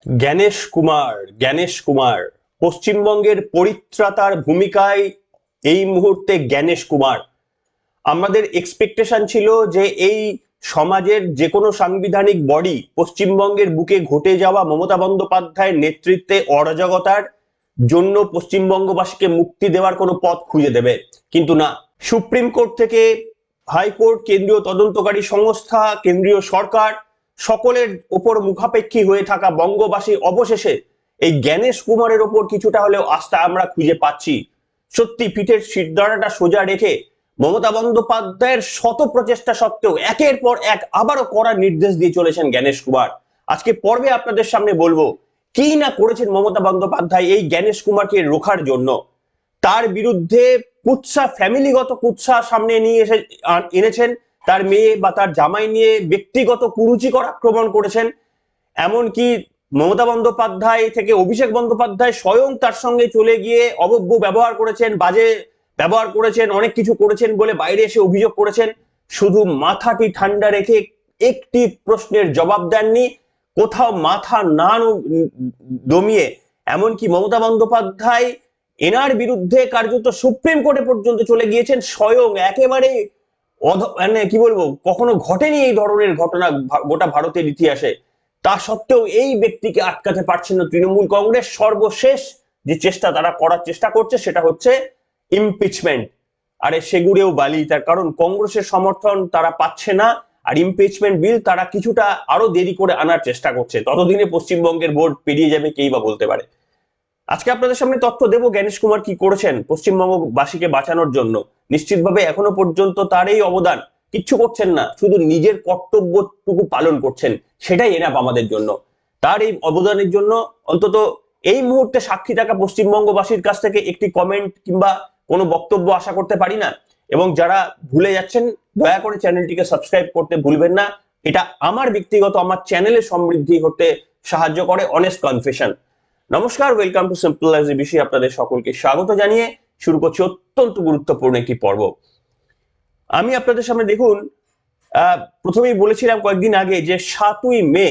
জ্ঞানেশ কুমার পশ্চিমবঙ্গের পরিত্রাতার ভূমিকায় এই মুহূর্তে জ্ঞানেশ কুমার। আমাদের এক্সপেকটেশন ছিল যে এই সমাজের যে কোনো সাংবিধানিক বডি পশ্চিমবঙ্গের বুকে ঘটে যাওয়া মমতা বন্দ্যোপাধ্যায়ের নেতৃত্বে অরাজকতার জন্য পশ্চিমবঙ্গবাসীকে মুক্তি দেওয়ার কোনো পথ খুঁজে দেবে, কিন্তু না। সুপ্রিম কোর্ট থেকে হাইকোর্ট, কেন্দ্রীয় তদন্তকারী সংস্থা, কেন্দ্রীয় সরকার সকলের ওপর মুখাপেক্ষী হয়ে থাকা বঙ্গবাসী অবশেষে এই জ্ঞানেশ কুমারের ওপর কিছুটা হলেও আস্থা আমরা খুঁজে পাচ্ছি। সত্যি পিঠের শিরদাঁড়াটা সোজা রেখে মমতা বন্দ্যোপাধ্যায়ের শত প্রচেষ্টা সত্ত্বেও একের পর এক আবারও কড়া নির্দেশ দিয়ে চলেছেন জ্ঞানেশ কুমার। আজকে পর্বে আপনাদের সামনে বলবো কি না করেছেন মমতা বন্দ্যোপাধ্যায় এই জ্ঞানেশ কুমারকে রোখার জন্য। তার বিরুদ্ধে কুৎসা, ফ্যামিলিগত কুৎসা সামনে নিয়ে এনেছেন। তার মেয়ে বা তার জামাই নিয়ে ব্যক্তিগত কুরুচিকর আক্রমণ করেছেন। এমনকি মমতা বন্দ্যোপাধ্যায় থেকে অভিষেক বন্দ্যোপাধ্যায় স্বয়ং তার সঙ্গে চলে গিয়ে অভব্য ব্যবহার করেছেন, বাজে ব্যবহার করেছেন, অনেক কিছু করেছেন বলে বাইরে এসে অভিযোগ করেছেন। শুধু মাথাটি ঠান্ডা রেখে একটি প্রশ্নের জবাব দেননি, কোথাও মাথা না দমিয়ে। এমনকি মমতা বন্দ্যোপাধ্যায় এনার বিরুদ্ধে কার্যত সুপ্রিম কোর্টে পর্যন্ত চলে গিয়েছেন স্বয়ং। একেবারে মানে কি বলবো, কখনো ঘটেনি এই ধরনের ঘটনা গোটা ভারতের ইতিহাসে। তা সত্ত্বেও এই ব্যক্তিকে আটকাতে পারছেন না তৃণমূল কংগ্রেস। সর্বশেষ যে চেষ্টা তারা করার চেষ্টা করছে সেটা হচ্ছে ইমপিচমেন্ট। আরে সেগুড়েও বালি, তার কারণ কংগ্রেসের সমর্থন তারা পাচ্ছে না। আর ইমপিচমেন্ট বিল তারা কিছুটা আরো দেরি করে আনার চেষ্টা করছে। ততদিনে পশ্চিমবঙ্গের ভোট পেরিয়ে যাবে, কেই বা বলতে পারে। আজকে আপনাদের সামনে তথ্য দেব জ্ঞানেশ কুমার কি করেছেন পশ্চিমবঙ্গবাসীকে বাঁচানোর জন্য। নিশ্চিতভাবে এখনো পর্যন্ত তার এই অবদান, কিচ্ছু করছেন না, শুধু নিজের কর্তব্যটুকু পালন করছেন, সেটাই এনাফ আমাদের জন্য। তার এই অবদানের জন্য অন্তত এই মুহূর্তে সাক্ষী থাকা পশ্চিমবঙ্গবাসীর কাছ থেকে একটি কমেন্ট কিংবা কোনো বক্তব্য আশা করতে পারি না। এবং যারা ভুলে যাচ্ছেন, দয়া করে চ্যানেলটিকে সাবস্ক্রাইব করতে ভুলবেন না। এটা আমার ব্যক্তিগত, আমার চ্যানেলের সমৃদ্ধি হতে সাহায্য করে। Honest confession. নমস্কার, welcome to simple life ABC. আপনাদের সকলকে স্বাগত জানিয়ে শুরু করছি অত্যন্ত গুরুত্বপূর্ণ একটি পর্ব। আমি আপনাদের সামনে দেখুন, প্রথমেই বলেছিলাম কয়েকদিন আগে যে 7ই মে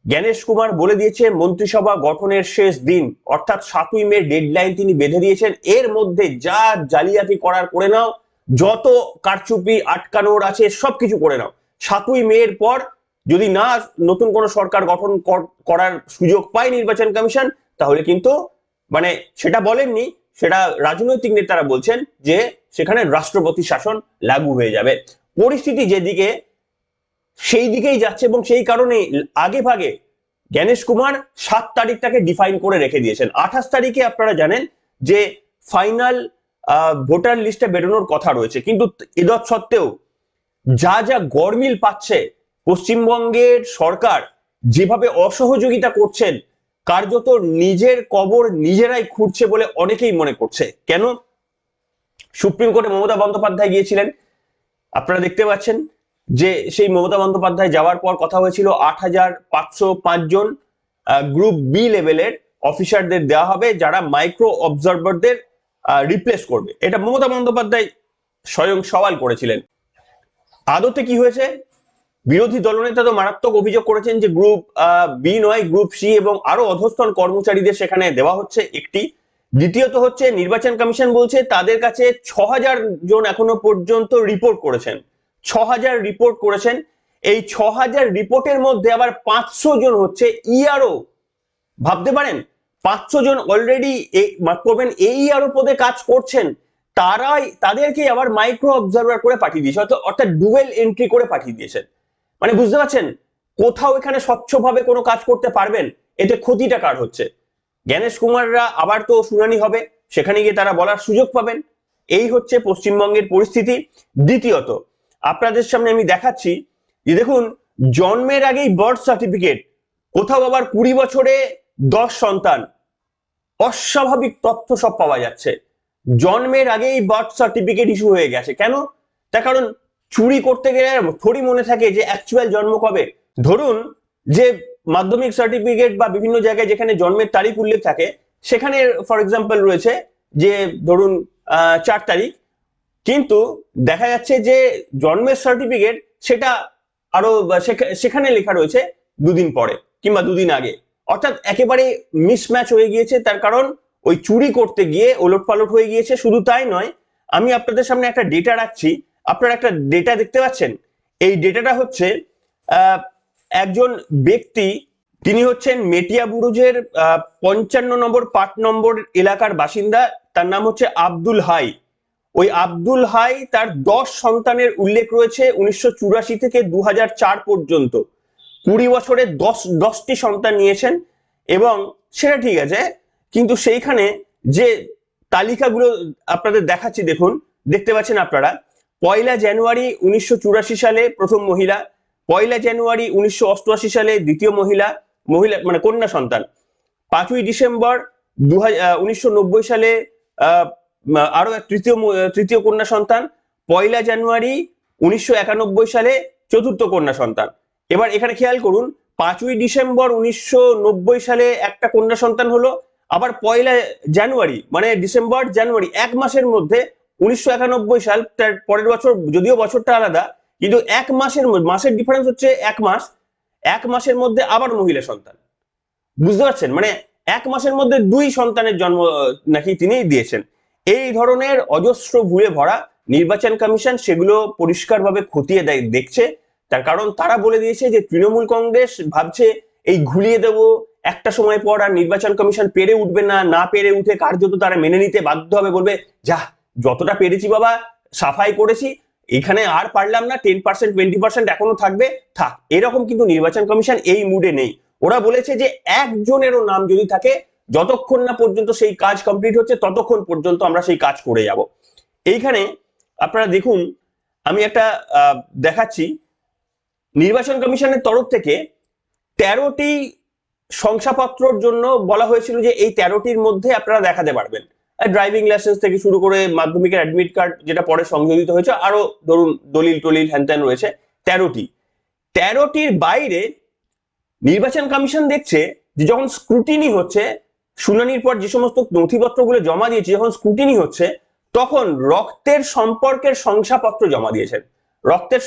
জ্ঞানেশ কুমার বলে দিয়েছে মন্ত্রিসভা গঠনের শেষ দিন, অর্থাৎ 7ই মে ডেডলাইন তিনি বেঁধে দিয়েছেন। এর মধ্যে যা জালিয়াতি করার করে নাও, যত কারচুপি আটকানোর আছে সবকিছু করে নাও। 7ই মে এর পর যদি না নতুন কোন সরকার গঠন করার সুযোগ পায় নির্বাচন কমিশন, তাহলে কিন্তু মানে সেটা বলেননি, সেটা রাজনৈতিক নেতারা বলছেন যে সেখানে রাষ্ট্রপতি শাসন লাগু হয়ে যাবে। পরিস্থিতি যেদিকে সেই দিকেই যাচ্ছে এবং সেই কারণে আগে ভাগে জ্ঞানেশ কুমার 7 তারিখটাকে ডিফাইন করে রেখে দিয়েছেন। 28 তারিখে আপনারা জানেন যে ফাইনাল ভোটার লিস্টে বেরোনোর কথা রয়েছে, কিন্তু এদৎ সত্ত্বেও যা যা গরমিল পাচ্ছে পশ্চিমবঙ্গের সরকার, যেভাবে অসহযোগিতা করছেন, কার্যত নিজের কবর নিজেরাই খুঁড়ছে বলে অনেকেই মনে করছে। কেন? সুপ্রিম কোর্টে মমতা বন্দ্যোপাধ্যায় গিয়েছিলেন, আপনারা দেখতে পাচ্ছেন যে সেই মমতা বন্দ্যোপাধ্যায় যাওয়ার পর কথা হয়েছিল 8,505 জন গ্রুপ বি লেভেলের অফিসারদের দেওয়া হবে, যারা মাইক্রো অবজারভারদের রিপ্লেস করবে। এটা মমতা বন্দ্যোপাধ্যায় স্বয়ং সওয়াল করেছিলেন। আদতে কি হয়েছে? বিরোধী দলনেতা তো মারাত্মক অভিযোগ করেছেন যে গ্রুপ বি নয়, গ্রুপ সি এবং আরো অধস্তন কর্মচারীদের সেখানে দেওয়া হচ্ছে একটি। দ্বিতীয়ত হচ্ছে নির্বাচন কমিশন বলছে তাদের কাছে 6,000 জন এখনো পর্যন্ত রিপোর্ট করেছেন। 6,000 রিপোর্ট করেছেন। এই 6,000 রিপোর্টের মধ্যে আবার 500 জন হচ্ছে ইআরও। ভাবতে পারেন, 500 জন অলরেডি করবেন এই ইআরও পদে কাজ করছেন, তাদেরকে আবার মাইক্রো অবজারভার করে পাঠিয়ে দিয়েছে, অর্থাৎ ডুয়েল এন্ট্রি করে পাঠিয়ে দিয়েছেন। মানে বুঝতে পারছেন, কোথাও এখানে স্বচ্ছভাবে কোনো কাজ করতে পারবেন, এতে ক্ষতিটা কার হচ্ছে? জ্ঞানেশ কুমাররা আবার তো শুনানি হবে, সেখানে গিয়ে তারা বলার সুযোগ পাবেন। এই হচ্ছে পশ্চিমবঙ্গের পরিস্থিতি। দ্বিতীয়ত আপনাদের সামনে আমি দেখাচ্ছি যে দেখুন, জন্মের আগেই বার্থ সার্টিফিকেট, কোথাও আবার 20 বছরে 10 সন্তান, অস্বাভাবিক তথ্য সব পাওয়া যাচ্ছে। জন্মের আগেই বার্থ সার্টিফিকেট ইস্যু হয়ে গেছে। কেন? তার কারণ চুরি করতে গেলে থোড়ি মনে থাকে যে অ্যাকচুয়াল জন্ম কবে। ধরুন যে মাধ্যমিক সার্টিফিকেট বা বিভিন্ন জায়গায় যেখানে জন্মের তারিখ উল্লেখ থাকে, সেখানে ফর এক্সাম্পল রয়েছে যে ধরুন 4 তারিখ, কিন্তু দেখা যাচ্ছে যে জন্মের সার্টিফিকেট সেটা আরো সেখানে লেখা রয়েছে 2 দিন পরে কিংবা 2 দিন আগে। অর্থাৎ একেবারে মিসম্যাচ হয়ে গিয়েছে। তার কারণ ওই চুরি করতে গিয়ে ওলটপালট হয়ে গিয়েছে। শুধু তাই নয়, আমি আপনাদের সামনে একটা ডেটা রাখছি, আপনারা একটা ডেটা দেখতে পাচ্ছেন। এই ডেটাটা হচ্ছে একজন ব্যক্তি, তিনি হচ্ছেন মেটিয়া বুরুজের 55 নম্বর 5 নম্বর এলাকার বাসিন্দা। তার নাম হচ্ছে আব্দুল হাই। ওই আব্দুল হাই, তার 10 সন্তানের উল্লেখ রয়েছে 1984 থেকে 2004 পর্যন্ত। 20 বছরে 10টি সন্তান নিয়েছেন। এবং সেটা ঠিক আছে, কিন্তু সেইখানে যে তালিকাগুলো আপনাদের দেখাচ্ছি, দেখুন, দেখতে পাচ্ছেন আপনারা। 1 জানুয়ারি 1984 সালে প্রথম মহিলা, 1 জানুয়ারি 1988 সালে দ্বিতীয় মহিলা, মহিলা মানে কন্যা সন্তান। 5ই ডিসেম্বর 1990 সালে আরো এক তৃতীয় কন্যা সন্তান। 1 জানুয়ারি 1991 সালে চতুর্থ কন্যা সন্তান। এবার এখানে খেয়াল করুন, 5ই ডিসেম্বর 1990 সালে একটা কন্যা সন্তান হলো। আবার 1 জানুয়ারি মানে ডিসেম্বর জানুয়ারি 1 মাসের মধ্যে 1991 সাল, তার পরের বছর, যদিও বছরটা আলাদা, কিন্তু 1 মাসের ডিফারেন্স হচ্ছে 1 মাস। 1 মাসের মধ্যে আবার মহিলা সন্তান। বুঝতে পারছেন? মানে 1 মাসের মধ্যে 2 সন্তানের জন্ম নাকি তিনি দিয়েছেন। এই ধরনের অজস্র ভুলে ভরা নির্বাচন কমিশন সেগুলো পরিষ্কারভাবে খতিয়ে দেখছে। তার কারণ তারা বলে দিয়েছে যে তৃণমূল কংগ্রেস ভাবছে এই ঘুলিয়ে দেব, একটা সময় পর আর নির্বাচন কমিশন পেরে উঠবে না, না পেরে উঠে কার্যত তারা মেনে নিতে বাধ্য হবে, বলবে যা যতটা পেরেছি বাবা সাফাই করেছি, এখানে আর পারলাম না, 10% 20% এখনো থাকবে, থাক। এরকম কিন্তু নির্বাচন কমিশন এই মুডে নেই। ওরা বলেছে যে একজনেরও নাম যদি থাকে, যতক্ষণ না পর্যন্ত সেই কাজ কমপ্লিট হচ্ছে ততক্ষণ পর্যন্ত আমরা সেই কাজ করে যাব। এইখানে আপনারা দেখুন, আমি একটা দেখাচ্ছি। নির্বাচন কমিশনের তরফ থেকে 13টি শংসাপত্রর জন্য বলা হয়েছিল যে এই 13টির মধ্যে আপনারা দেখাতে পারবেন। ড্রাইভিং লাইসেন্স থেকে শুরু করে মাধ্যমিকের অ্যাডমিট কার্ড, যেটা পরে সংযোজিত হয়েছে, আরো ধরুন দলিল টলিল হ্যানত্যান রয়েছে 13টির বাইরে নির্বাচন কমিশন দেখছে যে যখন স্ক্রুটিনি হচ্ছে, শুনানির পর যে সমস্ত নথিপত্রগুলো জমা দিয়েছে, যখন স্ক্রুটিনি হচ্ছে, তখন রক্তের সম্পর্কের শংসাপত্র জমা দিয়েছেন। রক্তের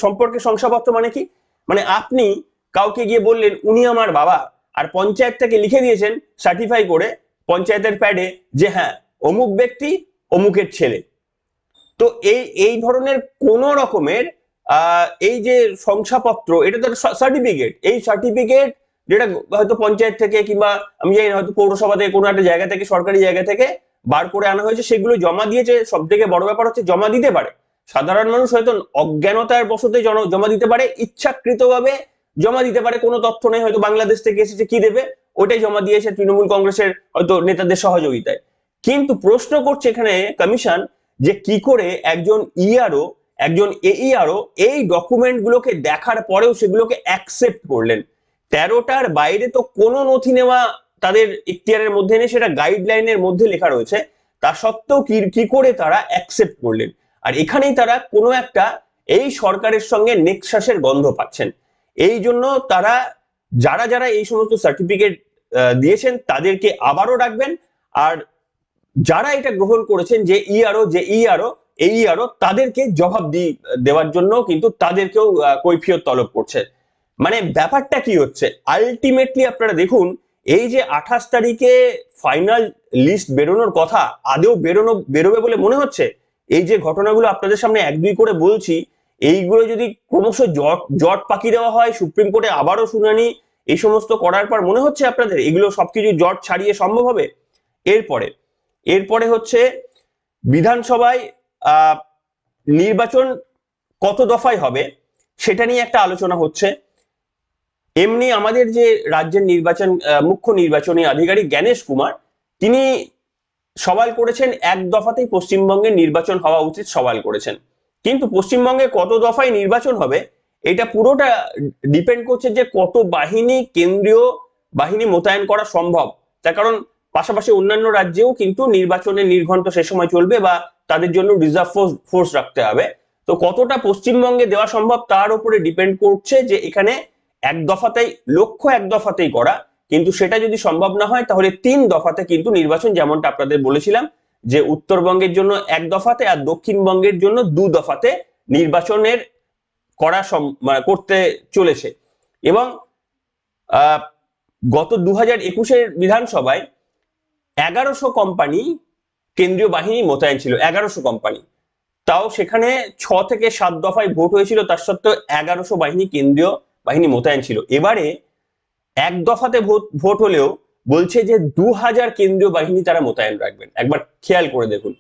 সম্পর্কের শংসাপত্র মানে কি? মানে আপনি কাউকে গিয়ে বললেন উনি আমার বাবা, আর পঞ্চায়েত থেকে লিখে দিয়েছেন সার্টিফাই করে পঞ্চায়েতের প্যাডে যে হ্যাঁ অমুক ব্যক্তি অমুকের ছেলে। তো এই ধরনের কোন রকমের এই যে শংসাপত্র, এটা তো সার্টিফিকেট। এই সার্টিফিকেট যেটা হয়তো পঞ্চায়েত থেকে কিংবা আমি জানি না, হয়তো পৌরসভা থেকে, কোনো একটা জায়গা থেকে, সরকারি জায়গা থেকে বার করে আনা হয়েছে, সেগুলো জমা দিয়েছে। সব থেকে বড় ব্যাপার হচ্ছে জমা দিতে পারে সাধারণ মানুষ, হয়তো অজ্ঞানতার বশতে জমা দিতে পারে, ইচ্ছাকৃতভাবে জমা দিতে পারে, কোনো তথ্য নেই, হয়তো বাংলাদেশ থেকে এসেছে, কি দেবে, ওটাই জমা দিয়েছে তৃণমূল কংগ্রেসের হয়তো নেতাদের সহযোগিতায়। কিন্তু প্রশ্ন করছে এখানে কমিশন যে কি করে একজন ইআরও, একজন এইআরও এই ডকুমেন্ট গুলোকে দেখার পরেও সেগুলোকে অ্যাকসেপ্ট করলেন। 13টার বাইরে তো কোনো নথি নেওয়া তাদের ইখতিয়ারের মধ্যে নেই, সেটা গাইডলাইনের মধ্যে লেখা রয়েছে। তা সত্ত্বেও কি করে তারা অ্যাকসেপ্ট করলেন? আর এখানেই তারা কোনো একটা এই সরকারের সঙ্গে নেক্সাসের গন্ধ পাচ্ছেন। এই জন্য তারা যারা যারা এই সমস্ত সার্টিফিকেট দিয়েছেন তাদেরকে আবারও রাখবেন, আর যারা এটা গ্রহণ করেছেন যে এইআরও তাদেরকে জবাব দেওয়ার জন্য কিন্তু তাদেরকেও কৈফিয়ত তলব করছে। মানে ব্যাপারটা কি হচ্ছে আলটিমেটলি আপনারা দেখুন, এই যে 28 তারিখে ফাইনাল লিস্ট বেরোনোর কথা, আদেও বেরোবে বলে মনে হচ্ছে? এই যে ঘটনাগুলো আপনাদের সামনে 1-2 করে বলছি, এইগুলো যদি ক্রমশ জট পাকিয়ে দেওয়া হয়, সুপ্রিম কোর্টে আবারও শুনানি, এই সমস্ত করার পর মনে হচ্ছে আপনাদের এগুলো সবকিছু জট ছাড়িয়ে সম্ভব হবে? এরপরে হচ্ছে বিধানসভায় নির্বাচন কত দফায় হবে সেটা নিয়ে একটা আলোচনা হচ্ছে। এমনি আমাদের যে রাজ্যের মুখ্য নির্বাচনী আধিকারিক জ্ঞানেশ কুমার, তিনি সওয়াল করেছেন 1 দফাতেই পশ্চিমবঙ্গের নির্বাচন হওয়া উচিত, সওয়াল করেছেন। কিন্তু পশ্চিমবঙ্গে কত দফায় নির্বাচন হবে এটা পুরোটা ডিপেন্ড করছে যে কত কেন্দ্রীয় বাহিনী মোতায়েন করা সম্ভব। তার কারণ পাশাপাশি অন্যান্য রাজ্যেও কিন্তু নির্বাচনের নির্ঘণ্ট সে সময় চলবে, বা তাদের জন্য রিজার্ভ ফোর্স রাখতে হবে। তো কতটা পশ্চিমবঙ্গে দেওয়া সম্ভব তার উপরে ডিপেন্ড করছে যে এখানে 1 দফাতেই করা। কিন্তু সেটা যদি সম্ভব না হয় তাহলে 3 দফাতে কিন্তু নির্বাচন, যেমনটা আপনাদের বলেছিলাম যে উত্তরবঙ্গের জন্য 1 দফাতে আর দক্ষিণবঙ্গের জন্য 2 দফাতে নির্বাচনের করতে চলেছে। এবং গত 2021-এর বিধানসভায় 1100 কোম্পানি কেন্দ্রীয় বাহিনী মোতায়েন ছিল, 1100 কোম্পানি। তাও সেখানে 6 থেকে 7 দফায় ভোট হয়েছিল, তার সত্ত্বেও 1100 বাহিনী কেন্দ্রীয় বাহিনী মোতায়েন ছিল। এবারে এক দফাতে ভোট হলেও বলছে যে 2000 কেন্দ্রীয় বাহিনী তারা মোতায়েন রাখবেন। একবার খেয়াল করে দেখুন,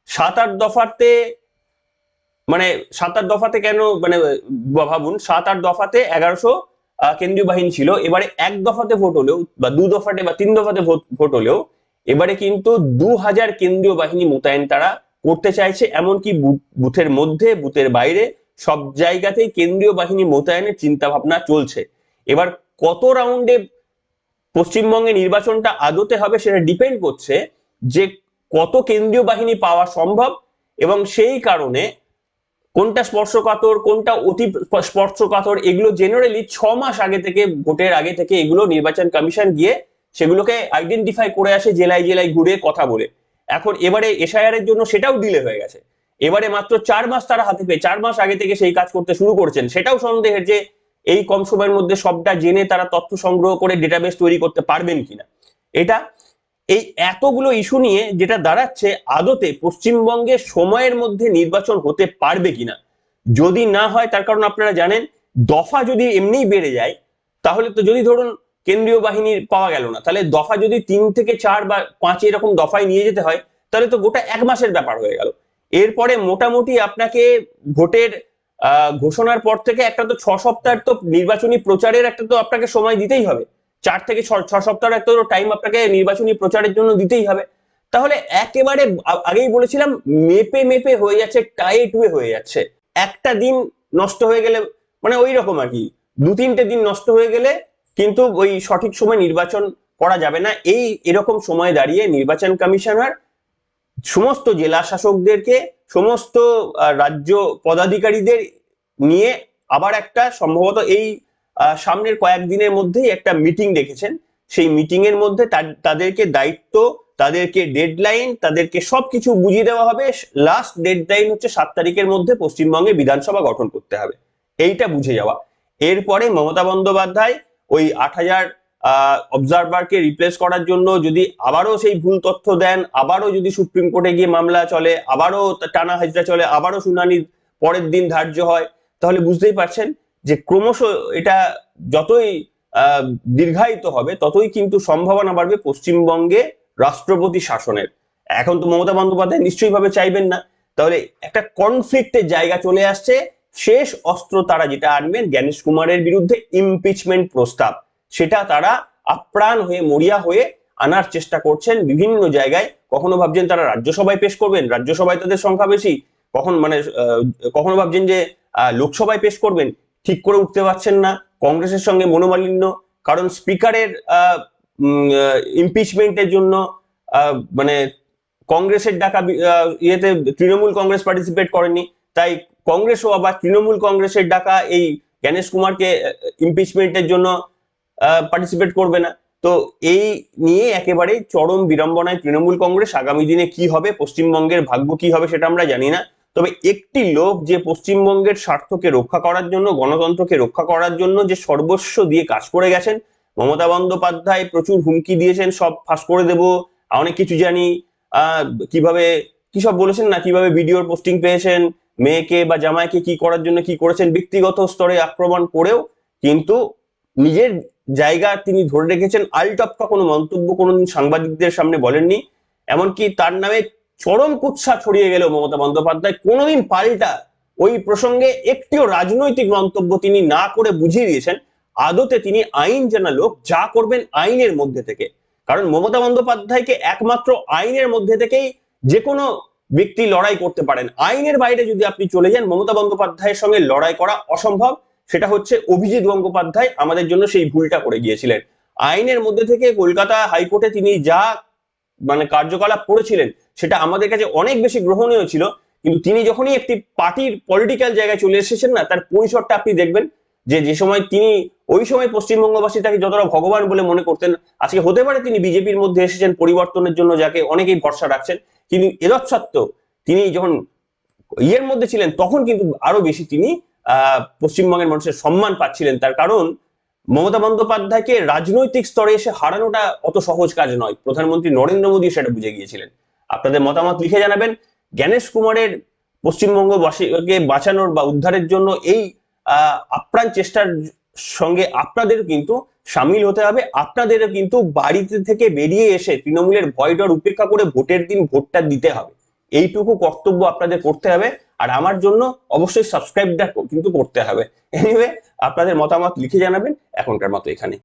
7-8 দফাতে মানে 7-8 দফাতে কেন, মানে ভাবুন 7-8 দফাতে 1100 কেন্দ্রীয় বাহিনী ছিল, এবারে এক দফাতে ভোট হলেও বা 2 দফাতে বা 3 দফাতে ভোট হলেও এবারে কিন্তু 2000 কেন্দ্রীয় বাহিনী মোতায়েন তারা করতে চাইছে। এমনকি বুথের মধ্যে, বুথের বাইরে সব জায়গাতেই কেন্দ্রীয় বাহিনী মোতায়েনের চিন্তা ভাবনা চলছে। এবার কত রাউন্ডে পশ্চিমবঙ্গে নির্বাচনটা আদতে হবে সেটা ডিপেন্ড করছে যে কত কেন্দ্রীয় বাহিনী পাওয়া সম্ভব, এবং সেই কারণে কোনটা স্পর্শকাতর কোনটা অতি স্পর্শকাতর এগুলো জেনারেলি 6 মাস আগে থেকে, ভোটের আগে থেকে এগুলো নির্বাচন কমিশন গিয়ে সেগুলোকে আইডেন্টিফাই করে আসে, জেলায় জেলায় ঘুরে কথা বলে। এখন এবারে এসআইআর এর জন্য সেটাও ডিলে হয়ে গেছে। এবারে মাত্র 4 মাস তারা হাতে পেয়ে 4 মাস আগে থেকে সেই কাজ করতে শুরু করছেন। সেটাও সন্দেহের যে এই কম সময়ের মধ্যে সবটা জেনে তারা তথ্য সংগ্রহ করে ডেটাবেস তৈরি করতে পারবেন কিনা। এটা এই এতগুলো ইস্যু নিয়ে যেটা দাঁড়াচ্ছে, আদতে পশ্চিমবঙ্গে সময়ের মধ্যে নির্বাচন হতে পারবে কিনা। যদি না হয়, তার কারণ আপনারা জানেন, দফা যদি এমনিই বেড়ে যায়, তাহলে তো যদি ধরুন কেন্দ্রীয় বাহিনী পাওয়া গেল না, তাহলে দফা যদি 3 থেকে 4 বা 5 এরকম দফায় নিয়ে যেতে হয়, তাহলে তো গোটা 1 মাসের ব্যাপার হয়ে গেল। এরপরে মোটামুটি আপনাকে ভোটের ঘোষণার পর থেকে একটা তো 6 সপ্তাহের তো নির্বাচনী প্রচারের একটা তো আপনাকে সময় দিতেই হবে। 4 থেকে 6 সপ্তাহের একটা টাইম আপনাকে নির্বাচনী প্রচারের জন্য দিতেই হবে। তাহলে একেবারে আগেই বলেছিলাম, মেপে মেপে হয়ে যাচ্ছে, টাইট হয়ে যাচ্ছে। একটা দিন নষ্ট হয়ে গেলে, মানে ওই রকম আর কি, 2-3টে দিন নষ্ট হয়ে গেলে কিন্তু ওই সঠিক সময় নির্বাচন করা যাবে না। এরকম সময় দাঁড়িয়ে নির্বাচন কমিশনার সমস্ত জেলা শাসকদেরকে, সমস্ত রাজ্য পদাধিকারীদের নিয়ে আবার একটা সম্ভবত এই সামনের কয়েকদিনের মধ্যেই একটা মিটিং ডেকেছেন। সেই মিটিং এর মধ্যে তাদেরকে দায়িত্ব, তাদেরকে ডেডলাইন, তাদেরকে সবকিছু বুঝিয়ে দেওয়া হবে। লাস্ট ডেডলাইন হচ্ছে 7 তারিখের মধ্যে পশ্চিমবঙ্গে বিধানসভা গঠন করতে হবে, এইটা বুঝে যাওয়া। এরপরে মমতা বন্দ্যোপাধ্যায় ওই 8000 অবজারভারকে রিপ্লেস করার জন্য যদি আবারও সেই ভুল তথ্য দেন, আবারও যদি সুপ্রিম কোর্টে গিয়ে মামলা চলে, আবারও টানা হাজরা চলে, আবারও শুনানি পরের দিন ধার্য হয়, তাহলে বুঝতেই পারছেন যে ক্রমশ এটা যতই দীর্ঘায়িত হবে ততই কিন্তু সম্ভাবনা বাড়বে পশ্চিমবঙ্গে রাষ্ট্রপতি শাসনের। এখন তো মমতা বন্দ্যোপাধ্যায় নিশ্চয়ই ভাবে চাইবেন না, তাহলে একটা কনফ্লিক্টের জায়গা চলে আসছে। শেষ অস্ত্র তারা যেটা আনবেন জ্ঞানেশ কুমারের বিরুদ্ধে ইমপিচমেন্ট প্রস্তাব, সেটা তারা আপ্রাণ হয়ে, মরিয়া হয়ে আনার চেষ্টা করছেন বিভিন্ন জায়গায়। কখনো ভাবছেন তারা রাজ্যসভায় পেশ করবেন, রাজ্যসভায় তাদের সংখ্যা বেশি, কখনো ভাবছেন যে লোকসভায় পেশ করবেন, ঠিক করে উঠতে পারছেন না। কংগ্রেসের সঙ্গে মনোমালিন্য, কারণ স্পিকারের ইমপিচমেন্টের জন্য মানে কংগ্রেসের ডাকা ইয়েতে তৃণমূল কংগ্রেস পার্টিসিপেট করেনি, তাই কংগ্রেসও আবার তৃণমূল কংগ্রেসের ডাকা এই জ্ঞানেশ কুমারকে ইমপিচমেন্টের জন্য পার্টিসিপেট করবে না। তো এই নিয়ে একেবারে চরম বিড়ম্বনায় তৃণমূল কংগ্রেস। আগামী দিনে কি হবে, পশ্চিমবঙ্গের ভাগ্য কি হবে সেটা আমরা জানি না। তবে একটি লোক যে পশ্চিমবঙ্গের স্বার্থকে রক্ষা করার জন্য, গণতন্ত্রকে রক্ষা করার জন্য যে সর্বস্ব দিয়ে কাজ করে গেছেন, মমতা বন্দ্যোপাধ্যায় প্রচুর হুমকি দিয়েছেন, সব ফাঁস করে দেব, অনেক কিছু জানি, কিভাবে কি সব বলেছেন না, কিভাবে ভিডিওর পোস্টিং পেয়েছেন, মেয়েকে বা জামাইকে কি করার জন্য কি করেছেন, ব্যক্তিগত স্তরে আক্রমণ করেও কিন্তু নিজের জায়গা তিনি ধরে রেখেছেন। আলটপকা কোনো মন্তব্য কোনোদিন সাংবাদিকদের সামনে বলেননি। এমনকি তার নামে চরম কুৎসা ছড়িয়ে গেল, মমতা বন্দ্যোপাধ্যায় কোনোদিন পাল্টা ওই প্রসঙ্গে একটিও রাজনৈতিক মন্তব্য তিনি না করে বুঝিয়ে দিয়েছেন আদতে তিনি আইন জানা লোক, যা করবেন আইনের মধ্যে থেকে। কারণ মমতা বন্দ্যোপাধ্যায়কে একমাত্র আইনের মধ্যে থেকেই যে কোনো ব্যক্তি লড়াই করতে পারেন। আইনের বাইরে যদি আপনি চলে যান, মমতা বন্দ্যোপাধ্যায়ের সঙ্গে লড়াই করা অসম্ভব। সেটা হচ্ছে অভিজিৎ গঙ্গোপাধ্যায় আমাদের জন্য সেই ভুলটা করে গিয়েছিলেন। আইনের মধ্যে থেকে কলকাতা হাইকোর্টে তিনি যা মানে কার্যকলাপ করেছিলেন সেটা আমাদের কাছে অনেক বেশি গ্রহণীয় ছিল, কিন্তু তিনি যখনই একটি পার্টির পলিটিক্যাল জায়গায় চলে এসেছেন না, তার পরিসরটা আপনি দেখবেন যে সময় তিনি, ওই সময় পশ্চিমবঙ্গবাসী তাকে যতটা ভগবান বলে মনে করতেন, আজকে হতে পারে তিনি বিজেপির মধ্যে এসেছেন পরিবর্তনের জন্য, যাকে অনেকেই ভরসা রাখছেন, কিন্তু এতৎসত্ত্বেও তিনি যখন ইয়ের মধ্যে ছিলেন তখন কিন্তু আরো বেশি তিনি পশ্চিমবঙ্গের মানুষের সম্মান পাচ্ছিলেন। তার কারণ মমতা বন্দ্যোপাধ্যায়কে রাজনৈতিক স্তরে এসে হারানোটা অত সহজ কাজ নয়, প্রধানমন্ত্রী নরেন্দ্র মোদী সেটা বুঝে গিয়েছিলেন। আপনাদের মতামত লিখে জানাবেন। জ্ঞানেশ কুমারের পশ্চিমবঙ্গবাসীকে বাঁচানোর বা উদ্ধারের জন্য এই আপ্রাণ চেষ্টার সঙ্গে আপনাদের কিন্তু সামিল হতে হবে। আপনাদেরও কিন্তু বাড়িতে থেকে বেরিয়ে এসে তৃণমূলের ভয় ডর উপেক্ষা করে ভোটের দিন ভোটটা দিতে হবে। এইটুকু কর্তব্য আপনাদের করতে হবে। আর আমার জন্য অবশ্যই সাবস্ক্রাইবটা কিন্তু করতে হবে। এনিওয়ে, আপনাদের মতামত লিখে জানাবেন। এখনকার মতো এখানে।